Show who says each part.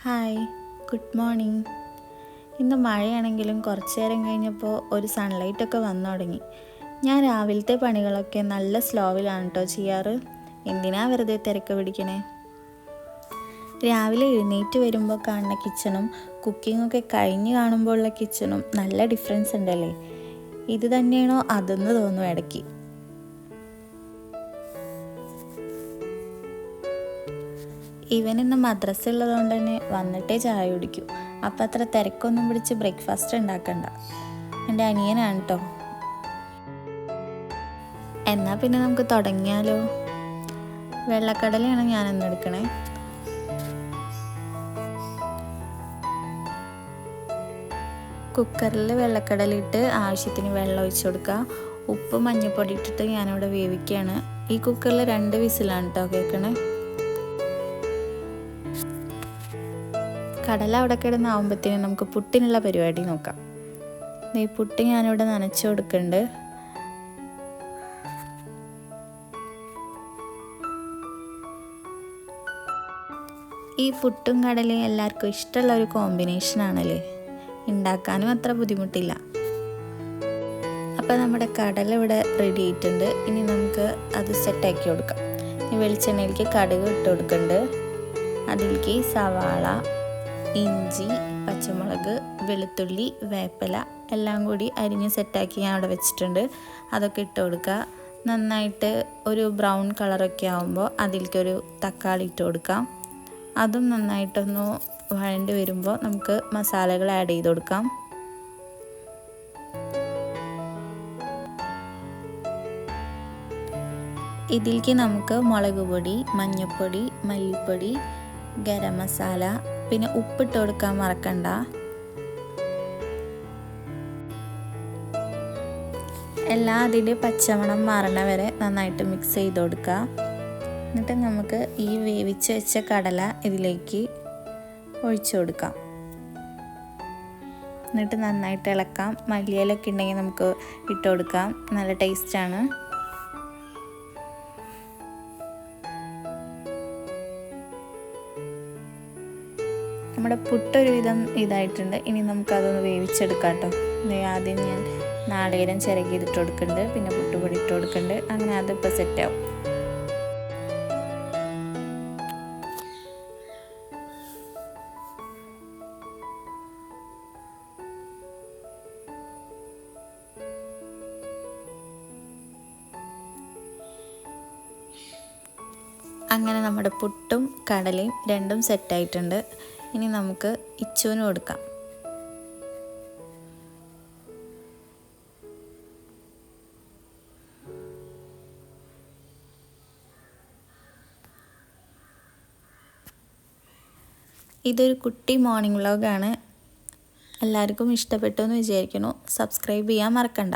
Speaker 1: Hi, good morning. ഇന്ന് മഴയാണെങ്കിലും കുറച്ച് നേരം കഴിഞ്ഞപ്പോൾ ഒരു സൺലൈറ്റൊക്കെ വന്നു തുടങ്ങി. ഞാൻ രാവിലത്തെ പണികളൊക്കെ നല്ല സ്ലോവിലാണ് കേട്ടോ ചെയ്യാറ്. എന്തിനാ വെറുതെ തിരക്ക് പിടിക്കണേ? രാവിലെ എഴുന്നേറ്റ് വരുമ്പോൾ കാണുന്ന കിച്ചണും കുക്കിങ്ങൊക്കെ കഴിഞ്ഞ് കാണുമ്പോൾ ഉള്ള കിച്ചണും നല്ല ഡിഫറൻസ് ഉണ്ടല്ലേ. ഇത് തന്നെയാണോ അതെന്ന് തോന്നും ഇടയ്ക്ക്. ഇവൻ ഇന്ന് മദ്രസ ഉള്ളതുകൊണ്ട് തന്നെ വന്നിട്ടേ ചായ കുടിക്കൂ. അപ്പം അത്ര തിരക്കൊന്നും പിടിച്ച് ബ്രേക്ക്ഫാസ്റ്റ് ഉണ്ടാക്കണ്ട. എൻ്റെ അനിയനാണ് കേട്ടോ. എന്നാൽ പിന്നെ നമുക്ക് തുടങ്ങിയാലോ? വെള്ളക്കടലയാണ് ഞാനിന്ന് എടുക്കണേ. കുക്കറിൽ വെള്ളക്കടലിട്ട് ആവശ്യത്തിന് വെള്ളം ഒഴിച്ചു കൊടുക്കുക. ഉപ്പ് മഞ്ഞൾപ്പൊടി ഇട്ടിട്ട് ഞാനിവിടെ വേവിക്കുകയാണ്. ഈ കുക്കറിൽ 2 വിസിലാണ് കേട്ടോ കേൾക്കണേ. കടല അവിടെ കിടന്നാവുമ്പോഴത്തേനും നമുക്ക് പുട്ടിനുള്ള പരിപാടി നോക്കാം. ഈ പുട്ട് ഞാനിവിടെ നനച്ചു കൊടുക്കുന്നുണ്ട്. ഈ പുട്ടും കടലയും എല്ലാവർക്കും ഇഷ്ടമുള്ള ഒരു കോമ്പിനേഷനാണല്ലേ. ഉണ്ടാക്കാനും അത്ര ബുദ്ധിമുട്ടില്ല. അപ്പോൾ നമ്മുടെ കടല ഇവിടെ റെഡി ആയിട്ടുണ്ട്. ഇനി നമുക്ക് അത് സെറ്റാക്കി കൊടുക്കാം. ഈ വെളിച്ചെണ്ണയിലേക്ക് കടുക് ഇട്ട് കൊടുക്കുന്നുണ്ട്. അതിലേക്ക് സവാള, ഇഞ്ചി, പച്ചമുളക്, വെളുത്തുള്ളി, വേപ്പില എല്ലാം കൂടി അരിഞ്ഞ് സെറ്റാക്കി ഞാൻ അവിടെ വെച്ചിട്ടുണ്ട്. അതൊക്കെ ഇട്ട് കൊടുക്കുക. നന്നായിട്ട് ഒരു ബ്രൗൺ കളറൊക്കെ ആകുമ്പോൾ അതിലേക്കൊരു തക്കാളി ഇട്ട് കൊടുക്കാം. അതും നന്നായിട്ടൊന്ന് വഴണ്ടി വരുമ്പോൾ നമുക്ക് മസാലകൾ ആഡ് ചെയ്ത് കൊടുക്കാം. ഇതിലേക്ക് നമുക്ക് മുളക് പൊടി, മഞ്ഞൾപ്പൊടി, മല്ലിപ്പൊടി, ഗരം മസാല, പിന്നെ ഉപ്പിട്ട് കൊടുക്കാൻ മറക്കണ്ട. എല്ലാം അതിൻ്റെ പച്ചമണം മാറണ വരെ നന്നായിട്ട് മിക്സ് ചെയ്ത് കൊടുക്കുക. എന്നിട്ട് നമുക്ക് ഈ വേവിച്ച് വെച്ച കടല ഇതിലേക്ക് ഒഴിച്ചു കൊടുക്കാം. എന്നിട്ട് നന്നായിട്ട് ഇളക്കാം. മല്ലിയിലൊക്കെ ഉണ്ടെങ്കിൽ നമുക്ക് ഇട്ട് കൊടുക്കാം. നല്ല ടേസ്റ്റാണ്. നമ്മുടെ പുട്ടൊരു വിധം ഇതായിട്ടുണ്ട്. ഇനി നമുക്കതൊന്ന് വേവിച്ചെടുക്കാം കേട്ടോ. ആദ്യം ഞാൻ നാളികേരം ചിരകിയിട്ട് കൊടുക്കുന്നുണ്ട്. പിന്നെ പുട്ടുപൊടി ഇട്ട് കൊടുക്കുന്നുണ്ട്. അങ്ങനെ അതിപ്പോൾ സെറ്റാവും. അങ്ങനെ നമ്മുടെ പുട്ടും കടലയും രണ്ടും സെറ്റായിട്ടുണ്ട്. ഇനി നമുക്ക് ഇച്ചുവിന് കൊടുക്കാം. ഇതൊരു കുട്ടി മോർണിംഗ് വ്ലോഗാണ്. എല്ലാവർക്കും ഇഷ്ടപ്പെട്ടു എന്ന് വിചാരിക്കുന്നു. സബ്സ്ക്രൈബ് ചെയ്യാൻ മറക്കണ്ട.